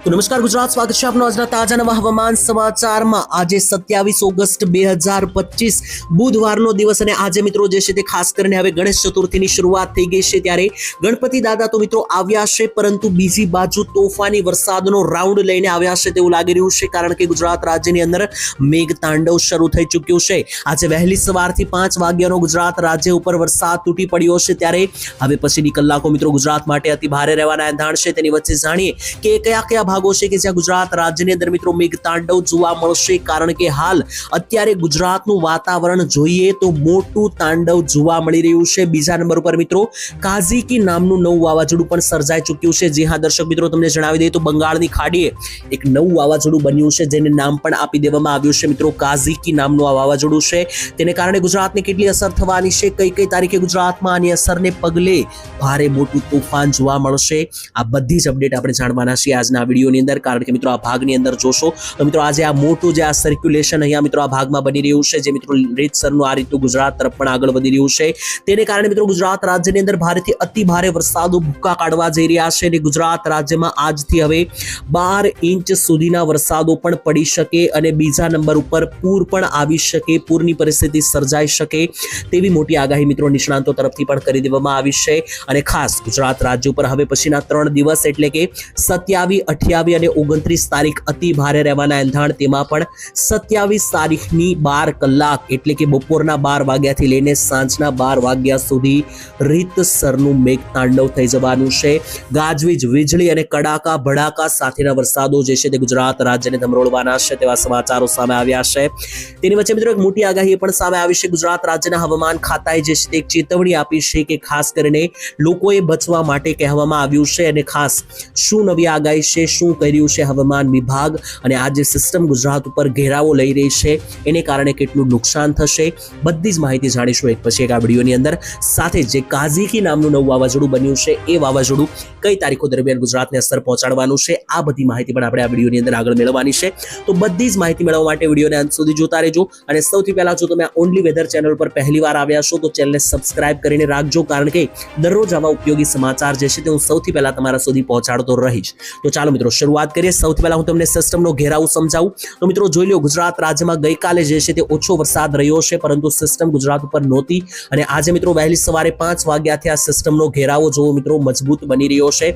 તો નમસ્કાર ગુજરાત, સ્વાગત છે આપનો આજના તાજા નવા હવામાન સમાચારમાં। આજે 27 ઓગસ્ટ 2025 બુધવારનો દિવસ અને આજે મિત્રો જે છે તે ખાસ કરીને હવે ગણેશ ચતુર્થીની શરૂઆત થઈ ગઈ છે, ત્યારે ગણપતિ દાદા તો મિત્રો આવ્યા છે, પરંતુ બીજી બાજુ તોફાની વરસાદનો રાઉન્ડ લઈને આવ્યા છે તેવું લાગી રહ્યું છે, કારણ કે ગુજરાત રાજ્યની અંદર મેઘ તાંડવ શરૂ થઈ ચૂક્યું છે। આજે વહેલી સવારથી 5 વાગ્યાનો ગુજરાત રાજ્ય ઉપર વરસાદ તૂટી પડ્યો છે, ત્યારે હવે પછીની કલાકો મિત્રો ગુજરાત માટે અતિ ભારે રહેવાના એંધાણ છે। તેની વચ્ચે જાણીએ કે કયા ભાગો છે કે જ્યાં ગુજરાત રાજ્યની અંદર મિત્રો મેઘતાંડવ જોવા મળશે, કારણ કે હાલ અત્યારે ગુજરાતનું વાતાવરણ જોઈએ તો મોટું તાંડવ જોવા મળી રહ્યું છે। બીજા નંબર ઉપર મિત્રો કાઝિકી નામનું નવું વાવાઝોડું પણ સર્જાઈ ચૂક્યું છે। જી હા દર્શક મિત્રો, તમને જણાવી દઈએ તો બંગાળની ખાડીએ એક નવું વાવાઝોડું બન્યું છે, જેને નામ પણ આપી દેવામાં આવ્યું છે મિત્રો કાઝિકી નામનું આ વાવાઝોડું છે। તેને કારણે ગુજરાતને કેટલી અસર થવાની છે, કઈ તારીખે ગુજરાતમાં આની અસરને પગલે ભારે મોટું તોફાન જોવા મળશે, આ બધી જ અપડેટ આપણે જાણવાના છીએ આજના વિડીયોની અંદર। કારણ કે મિત્રો આ ભાગની અંદર જોશો તો મિત્રો આજે આ મોટું જે આ સર્ક્યુલેશન અહીંયા મિત્રો આ ભાગમાં બની રહ્યું છે, જે મિત્રો રીતસરનું આ રીતનું ગુજરાત તરફ પણ આગળ વધી રહ્યું છે, તેને કારણે મિત્રો ગુજરાત રાજ્યની અંદર ભારેથી અતિ ભારે વરસાદો ભૂક્કા કાઢવા જઈ રહ્યા છે અને ગુજરાત રાજ્યમાં આજથી હવે 12 ઇંચ સુધીના વરસાદો પણ પડી શકે અને બીજા નંબર ઉપર પૂર પણ આવી શકે, પૂરની પરિસ્થિતિ સર્જાઈ શકે તેવી મોટી આગાહી મિત્રો નિષ્ણાંતો તરફથી પણ કરી દેવામાં આવી છે। અને ખાસ ગુજરાત રાજ્ય ઉપર હવે પછીના 3 દિવસ એટલે કે 27, 28 અને 29 તારીખ અતિ ભારે રહેવાના એંધાણ, તેમાં પણ 27 તારીખની 12 કલાક એટલે કે બપોરના 12 વાગ્યાથી લઈને સાંજના 12 વાગ્યા સુધી રીતસરનું મેઘતાંડવ થઈ જવાનું છે। ગાજવીજ, વીજળી અને કડાકા ભડાકા સાથેના વરસાદો જે છે તે ગુજરાત રાજ્યને ધમરોળવાના છે તેવા સમાચારો સામે આવ્યા છે। તેની વચ્ચે મિત્રો એક મોટી આગાહી પણ સામે આવી છે। ગુજરાત રાજ્યના હવામાન ખાતાએ જે છે તે એક ચેતવણી આપી છે કે ખાસ કરીને લોકોએ બચવા માટે કહેવામાં આવ્યું છે, અને ખાસ શું નવી આગાહી છે, શું કહી રહ્યું છે હવામાન વિભાગ, અને આ જે સિસ્ટમ ગુજરાત ઉપર ઘેરાવો લઈ રહી છે એને કારણે કેટલું નુકસાન થશે, બધી જ માહિતી જાણીશું એક પછી એક આ વિડીયોની અંદર। સાથે જે કાઝિકી નામનું નવું વાવાઝોડું બન્યું છે એ વાવાઝોડું કઈ તારીખો દરમિયાન ગુજરાતને અસર પહોંચાડવાનું છે, આ બધી માહિતી પણ આપણે આ વિડીયોની અંદર આગળ મેળવવાની છે। તો બધી જ માહિતી મેળવવા માટે વિડીયોને અંત સુધી જોતા રહેજો, અને સૌથી પહેલા જો તમે આ ઓનલી વેધર ચેનલ પર પહેલી વાર આવ્યા છો તો ચેનલને સબસ્ક્રાઇબ કરીને રાખજો, કારણ કે દરરોજ આવા ઉપયોગી સમાચાર જે છે તે હું સૌથી પહેલા તમારા સુધી પહોંચાડતો રહીશ। તો ચાલો મિત્રો શરૂઆત કરીએ। સૌથી પહેલા હું તમને સિસ્ટમનો ઘેરાવો સમજાવું તો મિત્રો જોઈ લો, ગુજરાત રાજ્યમાં ગઈકાલે જે છે તે ઓછો વરસાદ રહ્યો છે, પરંતુ સિસ્ટમ ગુજરાત ઉપર નહોતી, અને આજે મિત્રો વહેલી સવારે 5 વાગ્યાથી આ સિસ્ટમનો ઘેરાવો જોવો મિત્રો મજબૂત બની રહ્યો છે,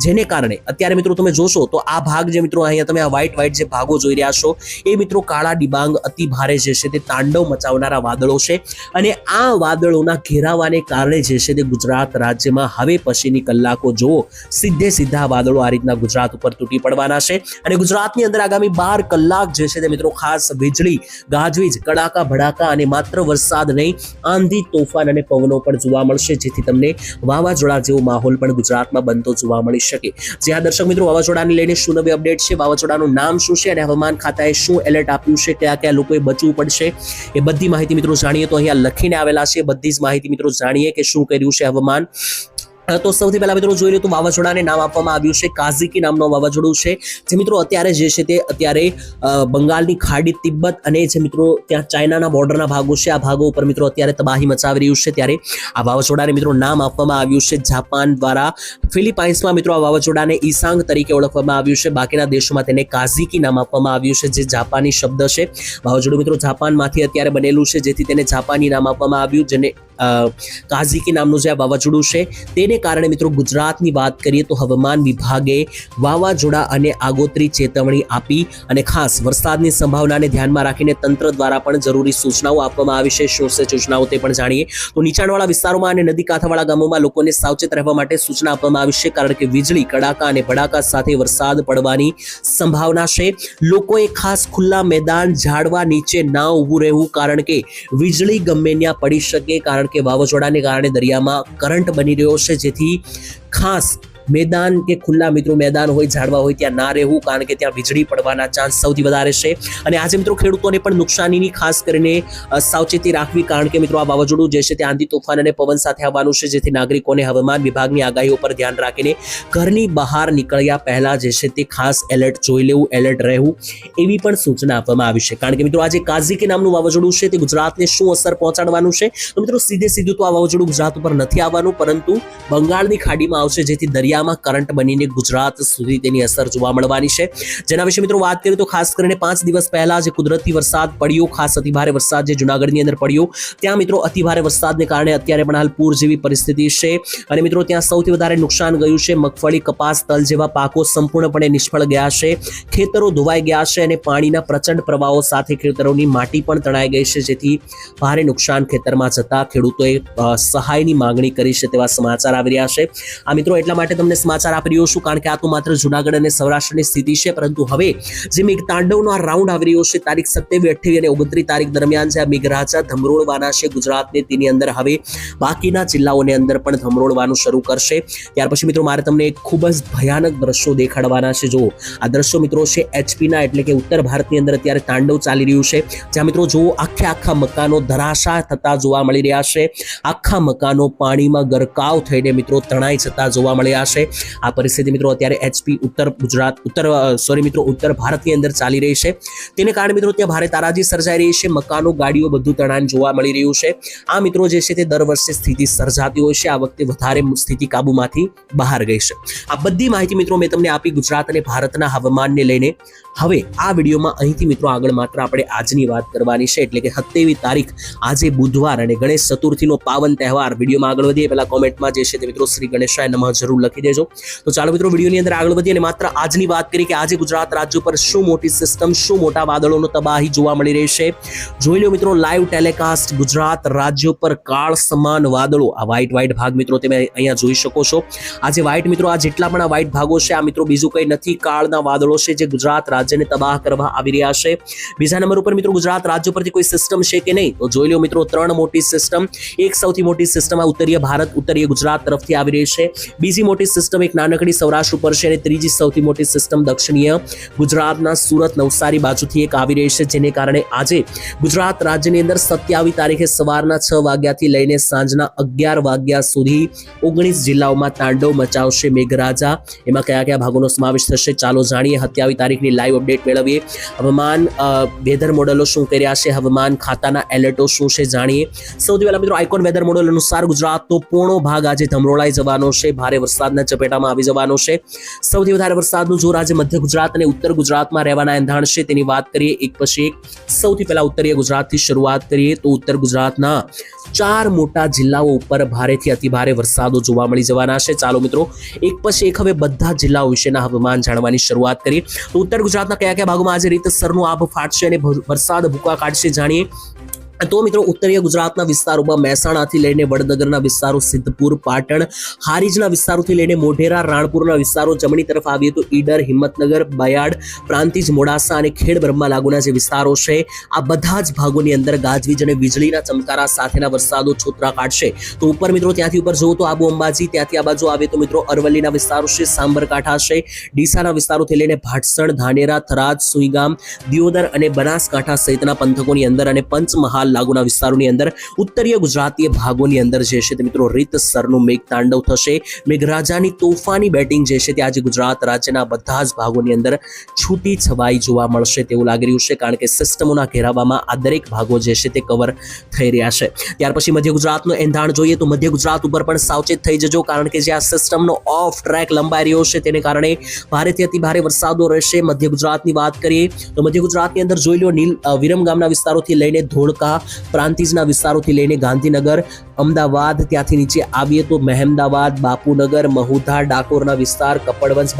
જેને કારણે અત્યારે મિત્રો તમે જોશો તો આ ભાગ જે મિત્રો અહીંયા તમે આ વ્હાઈટ જે ભાગો જોઈ રહ્યા છો એ મિત્રો કાળા ડિબાંગ અતિ ભારે જે છે તે તાંડવ મચાવનારા વાદળો છે, અને આ વાદળોના ઘેરાવાને કારણે જે છે તે ગુજરાત રાજ્યમાં હવે પછીની કલાકો જોવો સીધા વાદળો આ રીતના ગુજરાત ઉપર તૂટી પડવાના છે, અને ગુજરાતની અંદર આગામી 12 કલાક જે છે તે મિત્રો ખાસ વીજળી, ગાજવીજ, કડાકા ભડાકા અને માત્ર વરસાદ નહીં, આંધી, તોફાન અને પવનો પણ જોવા મળશે, જેથી તમને વાવાઝોડા જેવો માહોલ પણ ગુજરાતમાં બનતો જોવા મળી શકે। જ્યાં દર્શક મિત્રો વાવાઝોડાને લઈને શું નવી અપડેટ છે, વાવાઝોડાનું નામ શું છે, અને હવામાન ખાતાએ શું એલર્ટ આપ્યું છે, કયા લોકોએ બચવું પડશે, એ બધી માહિતી મિત્રો જાણીએ તો અહીંયા લખીને આવેલા છે। બધી જ માહિતી મિત્રો જાણીએ કે શું કર્યું છે હવામાન। તો સૌથી પહેલા મિત્રો જોઈ લો તો વાવાઝોડાને નામ આપવામાં આવ્યું છે કાઝિકી નામનું વાવાઝોડું છે, જે મિત્રો અત્યારે જે છે તે અત્યારે બંગાળની ખાડી, તિબ્બત અને જે મિત્રો ત્યાં ચાઇનાના બોર્ડરના ભાગો છે, આ ભાગો ઉપર મિત્રો અત્યારે તબાહી મચાવી રહ્યું છે, ત્યારે આ વાવાઝોડાને મિત્રો નામ આપવામાં આવ્યું છે જાપાન દ્વારા। ફિલિપાઇન્સમાં મિત્રો આ વાવાઝોડાને ઈસાંગ તરીકે ઓળખવામાં આવ્યું છે, બાકીના દેશોમાં તેને કાઝિકી નામ આપવામાં આવ્યું છે, જે જાપાની શબ્દ છે। વાવાઝોડું મિત્રો જાપાનમાંથી અત્યારે બનેલું છે, જેથી તેને જાપાની નામ આપવામાં આવ્યું, જેને કાઝિકી નામનું જે આ વાવાઝોડું છે તેને કારણે મિત્રો ગુજરાતની વાત કરીએ તો હવામાન વિભાગે વાવાઝોડા અને આગોતરી ચેતવણી આપી, અને ખાસ વરસાદની સંભાવનાને ધ્યાનમાં રાખીને તંત્ર દ્વારા પણ જરૂરી સૂચનાઓ આપવામાં આવી છે। શું છે સૂચનાઓ તે પણ જાણીએ તો નીચાણવાળા વિસ્તારોમાં અને નદી કાંઠાવાળા ગામોમાં લોકોને સાવચેત રહેવા માટે સૂચના આપવામાં આવી છે, કારણ કે વીજળી, કડાકા અને ભડાકા સાથે વરસાદ પડવાની સંભાવના છે। લોકોએ ખાસ ખુલ્લા મેદાન, ઝાડવા નીચે ના ઊભું રહેવું, કારણ કે વીજળી ગમે ત્યાં પડી શકે, કારણ કે વાવાઝોડાને કારણે દરિયામાં કરંટ બની રહ્યો છે, જેથી ખાસ મેદાન કે ખુલ્લા મિત્રો મેદાન હોય, ઝાડવા હોય ત્યાં ના રહેવું, કારણ કે ત્યાં વીજળી પડવાના ચાન્સ સૌથી વધારે છે। અને આજે મિત્રો ખેડૂતોને પણ નુકસાનીની ખાસ કરીને સાવચેતી રાખવી, કારણ કે મિત્રો આ વાવાઝોડું જે છે તે આંધી, તોફાન અને પવન સાથે આવવાનું છે, જેથી નાગરિકોને હવામાન વિભાગની આગાહીઓ પર ધ્યાન રાખીને ઘરની બહાર નીકળ્યા પહેલા જે છે તે ખાસ એલર્ટ જોઈ લેવું, એલર્ટ રહેવું એવી પણ સૂચના આપવામાં આવી છે। કારણ કે મિત્રો આજે કાઝિકી નામનું વાવાઝોડું છે તે ગુજરાતને શું અસર પહોંચાડવાનું છે, તો મિત્રો સીધું તો આ વાવાઝોડું ગુજરાત ઉપર નથી આવવાનું, પરંતુ બંગાળની ખાડીમાં આવશે, જેથી દરિયા દરિયામાં કરંટ બનીને ગુજરાત સુધી તેની અસર જોવા મળવાની છે, જેના વિશે મિત્રો વાત કરીએ તો ખાસ કરીને 5 દિવસ પહેલા જે કુદરતી વરસાદ પડ્યો, ખાસ અતિભારે વરસાદ જે જૂનાગઢની અંદર પડ્યો, ત્યાં મિત્રો અતિભારે વરસાદને કારણે અત્યારે પણ હાલ પૂર જેવી પરિસ્થિતિ છે અને મિત્રો ત્યાં સૌથી વધારે નુકસાન ગયું છે. મગફળી, કપાસ, તલ જેવા પાકો સંપૂર્ણપણે નિષ્ફળ ગયા છે, ખેતરો ધોવાઈ ગયા છે અને પાણીના પ્રચંડ પ્રવાહો સાથે ખેતરોની માટી પણ તણાઈ ગઈ છે, જેથી ભારે નુકસાન ખેતરમાં જતા ખેડૂતોએ સહાયની માંગણી કરી છે તેવા સમાચાર આવી રહ્યા છે. આ મિત્રો એટલા માટે તમને સમાચાર આપી રહ્યો છું કારણ કે આ તો માત્ર જૂનાગઢ અને સૌરાષ્ટ્રની સ્થિતિ છે, પરંતુ હવે જે મેઘતાંડવનો આ રાઉન્ડ આવી રહ્યો છે તારીખ 27, 28 અને 29 તારીખ દરમિયાન જે આ મેઘરાજા ધમરોળવાના છે ગુજરાતને, તેની અંદર હવે બાકીના જિલ્લાઓની અંદર પણ ધમરોળવાનું શરૂ કરશે. ત્યાર પછી મિત્રો મારે તમને એક ખૂબ જ ભયાનક દ્રશ્યો દેખાડવાના છે. જો આ દ્રશ્યો મિત્રો છે એચપીના એટલે કે ઉત્તર ભારતની અંદર અત્યારે તાંડવ ચાલી રહ્યું છે, જ્યાં મિત્રો જો આખા મકાનો ધરાશાય થતા જોવા મળી રહ્યા છે, આખા મકાનો પાણીમાં ગરકાવ થઈને મિત્રો તણાઈ જતા જોવા મળી રહ્યા છે. આ પરિસ્થિતિ મિત્રો અત્યારે એચપી ઉત્તર ભારતની અંદર ચાલી રહી છે, તેને કારણે મિત્રો ત્યાં ભારે તારાજી સર્જાઈ રહી છે, મકાનો, ગાડીઓ બધું તણાઈને જોવા મળી રહ્યું છે. આ મિત્રો જે છે તે દર વર્ષે સ્થિતિ સર્જાતી હોય છે, આ વખતે વધારે સ્થિતિ કાબુમાંથી બહાર ગઈ છે. આ બધી માહિતી મિત્રો મેં તમને આપી ગુજરાત અને ભારતના હવામાનને લઈને. હવે આ વિડીયોમાં અહીંથી મિત્રો આગળ માત્ર આપણે આજની વાત કરવાની છે, એટલે કે 27 તારીખ આજે બુધવાર અને ગણેશ ચતુર્થીનો પાવન તહેવાર. વિડીયોમાં આગળ વધીએ પહેલા કોમેન્ટમાં જે છે તે મિત્રો શ્રી ગણેશાય નમઃ જરૂર લખી દેજો. તો ચાલો મિત્રો વિડીયોની અંદર આગળ વધીએ અને માત્ર આજની વાત કરીએ કે આજે ગુજરાત રાજ્ય પર શું મોટી સિસ્ટમ, શું મોટા વાદળોનો તબાહી જોવા મળી રહી છે. જોઈ લો મિત્રો લાઈવ ટેલિકાસ્ટ. ગુજરાત રાજ્ય પર કાળ સમાન વાદળો, આ વ્હાઈટ ભાગ મિત્રો તમે અહીંયા જોઈ શકો છો. આજે વ્હાઈટ મિત્રો આ જેટલા પણ આ વ્હાઈટ ભાગો છે, આ મિત્રો બીજું કંઈ નથી, કાળના વાદળો છે જે ગુજરાત રાજ્યને તબાહ કરવા આવી રહ્યા છે. બીજા નંબર ઉપર મિત્રો ગુજરાત રાજ્ય પરથી કોઈ સિસ્ટમ છે કે નહીં, તો જોઈ લો મિત્રો 3 મોટી સિસ્ટમ. એક સૌથી મોટી સિસ્ટમ આ ઉત્તરીય ભારત, ઉત્તરીય ગુજરાત તરફથી આવી રહી છે. બીજી મોટી સિસ્ટમ એક નાનકડી સૌરાષ્ટ્ર ઉપર છે અને ત્રીજી સૌથી મોટી સિસ્ટમ દક્ષિણીય ગુજરાતના સુરત, નવસારી બાજુથી એક આવી રહી છે, જેને કારણે આજે ગુજરાત રાજ્યની અંદર 27 તારીખે સવારના 6 વાગ્યાથી લઈને સાંજના 11 વાગ્યા સુધી 19 જિલ્લાઓમાં તાંડવ મચાવશે મેઘરાજા. એમાં કયા ભાગોનો સમાવેશ થશે ચાલો જાણીએ. 27 તારીખની લાઈવ અપડેટ મેળવીએ. હવામાન વેધર મોડેલો શું કરી રહ્યા છે, હવામાન ખાતાના એલર્ટો શું છે જાણીએ. સૌથી પહેલા મિત્રો આઇકોન વેધર મોડેલ અનુસાર ગુજરાતનો પૂર્ણો ભાગ આજે ધમરોળાઈ જવાનો છે, ભારે વરસાદના ચપેટામાં આવી જવાનો છે. સૌથી વધારે વરસાદનું જોર આજે મધ્ય ગુજરાત અને ઉત્તર ગુજરાતમાં રહેવાના એંધાણ છે, તેની વાત કરીએ એક પછી એક. સૌથી પહેલા ઉત્તરીય ગુજરાતથી શરૂઆત કરીએ તો ઉત્તર ગુજરાતના 4 મોટા જિલ્લાઓ ઉપર ભારેથી અતિભારે વરસાદો જોવા મળી જવાના છે. ચાલો મિત્રો એક પછી એક હવે બધા જિલ્લાઓ વિશેના હવામાન જાણવાની શરૂઆત કરીએ. તો ઉત્તર ગુજરાતના કયા ભાગોમાં આજે રીતસરનું આભ ફાટશે અને વરસાદ ભૂકા કાઢશે જાણીએ. તો મિત્રો ઉત્તરીય ગુજરાતના વિસ્તારોમાં મહેસાણાથી લઈને વડનગરના વિસ્તારો, સિદ્ધપુર, પાટણ, હારીજના વિસ્તારોથી લઈને મોઢેરા, રાણપુરના વિસ્તારો, જમણી તરફ આવીએ તો ઈડર, હિંમતનગર, બયાડ, પ્રાંતિજ, મોડાસા અને ખેડ બ્રહ્મા લાગુના જે વિસ્તારો છે, આ બધા જ ભાગોની અંદર ગાજવીજ અને વીજળીના ચમકારા સાથેના વરસાદો છોતરા કાઢશે. તો ઉપર મિત્રો ત્યાંથી ઉપર જુઓ તો આબુ અંબાજી, ત્યાંથી આ બાજુ આવે તો મિત્રો અરવલ્લીના વિસ્તારો છે, સાંબરકાંઠા છે, ડીસાના વિસ્તારોથી લઈને ભાટસણ, ધાનેરા, થરાદ, સુઈગામ, દિયોદર અને બનાસકાંઠા સહિતના પંથકોની અંદર અને પંચમહાલ લાગુના વિસ્તારોની અંદર ઉત્તરીય ગુજરાતીય ભાગોની અંદર જે છે તે મિત્રો રીતસરનું મેઘતાંડવ થશે. મેઘરાજાની તોફાની બેટિંગ જે છે તે આજે ગુજરાત રાજ્યના બધા જ ભાગોની અંદર છૂટી છવાઈ જોવા મળશે તેવું લાગી રહ્યું છે, કારણ કે સિસ્ટમોના ઘેરાવામાં આ દરેક ભાગો જે છે તે કવર થઈ રહ્યા છે. ત્યાર પછી મધ્ય ગુજરાતનું એંધાણ જોઈએ તો મધ્ય ગુજરાત ઉપર પણ સાવચેત થઈ જજો, કારણ કે જે આ સિસ્ટમનો ઓફ ટ્રેક લંબાઈ રહ્યો છે તેને કારણે ભારેથી અતિ ભારે વરસાદો રહેશે. મધ્ય ગુજરાતની વાત કરીએ તો મધ્ય ગુજરાતની અંદર જોઈ લો વિરમગામના વિસ્તારોથી લઈને ધોળકા, પ્રાંતિજના વિસ્તારોથી લઈને ગાંધીનગર, અમદાવાદ, ત્યાંથી નીચે આવીએ તો મહેમદાવાદ, બાપુનગર, મહુધા, ડાકોરના વિસ્તાર, કપડવંજ,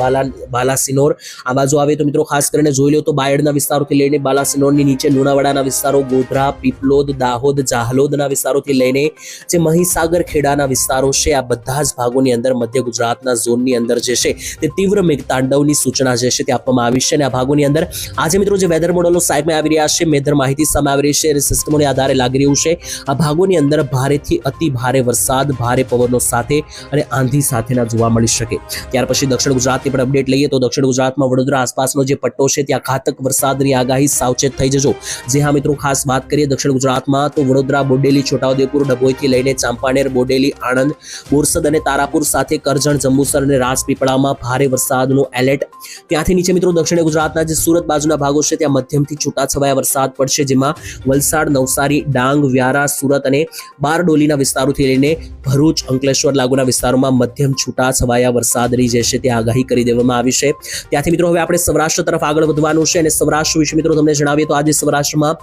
બાલાસિનોર, આ બાજુ આવે તો મિત્રો ખાસ કરીને જોઈ લો તો બાયડના વિસ્તારોથી લઈને બાલાસિનોરની નીચે લુણાવાડાના વિસ્તારો, ગોધરા, પીપલોદ, દાહોદ, જાહલોદના વિસ્તારોથી લઈને જે મહીસાગર, ખેડાના વિસ્તારો છે, આ બધા જ ભાગોની અંદર મધ્ય ગુજરાતના ઝોનની અંદર જે છે તે તીવ્ર મેઘતાંડવની સૂચના જે છે તે આપવામાં આવી છે. અને આ ભાગોની અંદર આજે મિત્રો જે વેધર મોડેલો સાહેબમાં આવી રહ્યા છે, વેધર માહિતી સામે આવી રહી છે અને સિસ્ટમોને આધારે લાગી રહ્યું છે આ ભાગોની અંદર ભારેથી અતિ ભારે વરસાદ, ભારે પવનો સાથે અને આંધી સાથેના જોવા મળી શકે. ત્યાર પછી દક્ષિણ ગુજરાતની પણ અપડેટ લઈએ તો દક્ષિણ ગુજરાતમાં વડોદરા આસપાસનો જે પટ્ટો છે ત્યાં ઘાતક વરસાદની આગાહી, સાવચેત થઈ જજો. જે હા મિત્રો ખાસ વાત કરીએ દક્ષિણ ગુજરાતમાં તો વડોદરા, બોડેલી, છોટાઉદેપુર, ડભોઈથી લઈને ચાંપાનેર, બોડેલી, આણંદ, બોરસદ અને તારાપુર સાથે કરજણ, જંબુસર અને રાજપીપળામાં ભારે વરસાદનું એલર્ટ. ત્યાંથી નીચે મિત્રો દક્ષિણ ગુજરાતના જે સુરત બાજુના ભાગો છે ત્યાં મધ્યમથી છૂટાછવાયા વરસાદ પડશે, જેમાં વલસાડ, નવસારી નવસારી, ડાંગ, વ્યારા, સુરત અને બારડોલીના વિસ્તારોથી લઈને ભરૂચ, અંકલેશ્વર લાગુના વિસ્તારોમાં મધ્યમ છૂટા છવાયા વરસાદની જે છે તે આગાહી કરી દેવામાં આવી છે. ત્યાંથી મિત્રો હવે આપણે સૌરાષ્ટ્ર તરફ આગળ વધવાનું છે અને સૌરાષ્ટ્ર વિશે મિત્રો તમને જણાવીએ તો આજે સૌરાષ્ટ્રમાં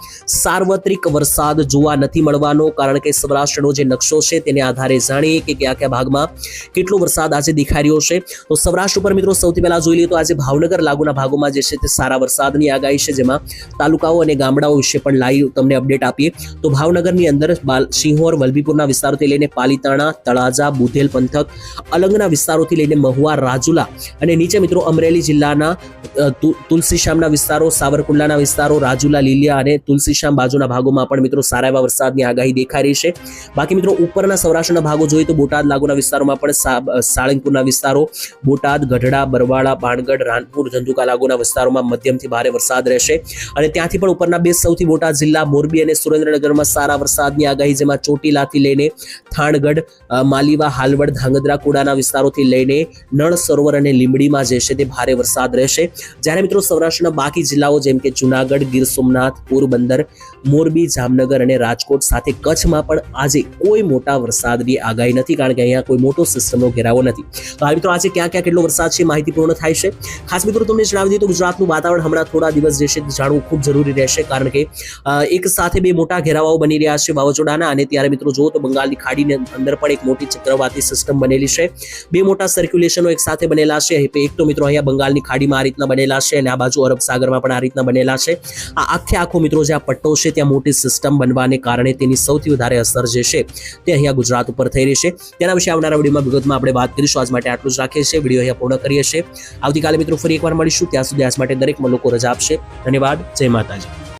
સાર્વત્રિક વરસાદ જોવા નથી મળવાનો, કારણ કે સૌરાષ્ટ્રનો જે નકશો છે તેને આધારે જાણીએ કે કયા કયા ભાગમાં કેટલો વરસાદ આજે દેખાઈ રહ્યો છે. તો સૌરાષ્ટ્ર ઉપર મિત્રો સૌથી પહેલા જોઈ લઈએ તો આજે ભાવનગર લાગુના ભાગોમાં જે છે તે સારા વરસાદની આગાહી છે, જેમાં તાલુકાઓ અને ગામડાઓ વિશે પણ લાઈવ તમને અપડેટ આપીએ તો ભાવનગરની અંદર સિંહોર, વલભીપુરના વિસ્તારોથી લઈને પાલીતાણા, તળાજા, બુધેલ પંથક, અલંગના વિસ્તારોથી લઈને મહુવા, રાજુલા અને નીચે મિત્રો અમરેલી જિલ્લાના તુલસીશ્યામના વિસ્તારો, સાવરકુંડલાના વિસ્તારો, રાજુલા, લીલિયા અને તુલસીશ્યામ બાજુના ભાગોમાં પણ મિત્રો સારા એવા વરસાદની આગાહી દેખાઈ રહી છે. બાકી મિત્રો ઉપરના સૌરાષ્ટ્રના ભાગો જોઈએ તો બોટાદ લાગુના વિસ્તારોમાં પણ સાળંગપુરના વિસ્તારો, બોટાદ, ગઢડા, બરવાળા, ભાણગઢ, રાણપુર, ધંધુકા લાગુના વિસ્તારોમાં મધ્યમથી ભારે વરસાદ રહેશે અને ત્યાંથી પણ ઉપરના બે સૌથી મોટા જિલ્લા મોરબી અને સુરેન્દ્રનગરમાં સારા વરસાદની આગાહી, જેમાં ચોટીલાથી લઈને થાણગઢ, માલીવા, હાલવડ, ધાંગધ્રા, કુડાના વિસ્તારોથી લઈને નળ સરોવર અને લીંબડીમાં જે છે તે ભારે વરસાદ રહેશે. જ્યારે મિત્રો સૌરાષ્ટ્રના બાકી જિલ્લાઓ જેમ કે જુનાગઢ, ગીર સોમનાથ, પોરબંદર, મોરબી, જામનગર અને રાજકોટ સાથે કચ્છમાં પણ આજે કોઈ મોટા વરસાદની આગાહી નથી, કારણ કે અહીંયા કોઈ મોટો સિસ્ટમનો ઘેરાવો નથી. તો આ મિત્રો આજે ક્યાં ક્યાં કેટલો વરસાદ છે માહિતી પૂર્ણ થાય છે. ખાસ મિત્રો તમને જણાવી દઈએ તો ગુજરાતનું વાતાવરણ હમણાં થોડા દિવસ જે છે જાણવું ખૂબ જરૂરી રહેશે, કારણ કે એક સાથે બે મોટા ઘેરાવાઓ બની રહ્યા છે વાવાઝોડાના. અને ત્યારે મિત્રો જુઓ તો બંગાળની ખાડીની અંદર પણ એક મોટી ચક્રવાતી સિસ્ટમ બનેલી છે. બે મોટા સર્ક્યુલેશનો એક સાથે બનેલા છે. એક તો મિત્રો અહીંયા બંગાળની ખાડીમાં આ રીતના બનેલા છે અને આ બાજુ અરબ સાગરમાં પણ આ રીતના બનેલા છે. આ આખો મિત્રો જે આ પટ્ટો છે ત્યાં મોટી સિસ્ટમ બનવાને કારણે તેની સૌથી વધારે અસર જે છે તે અહીંયા ગુજરાત ઉપર થઈ રહી છે. તેના વિશે આવનારા વિડીયોમાં વિગતમાં આપણે વાત કરીશું. આજ માટે આટલું જ રાખીએ છીએ. વિડીયો અહીંયા પૂર્ણ કરીએ છીએ. આવતીકાલે મિત્રો ફરી એકવાર મળીશું. ત્યાં સુધી આજ માટે દરેક લોકો રજા આપશે. ધન્યવાદ. જય માતાજી.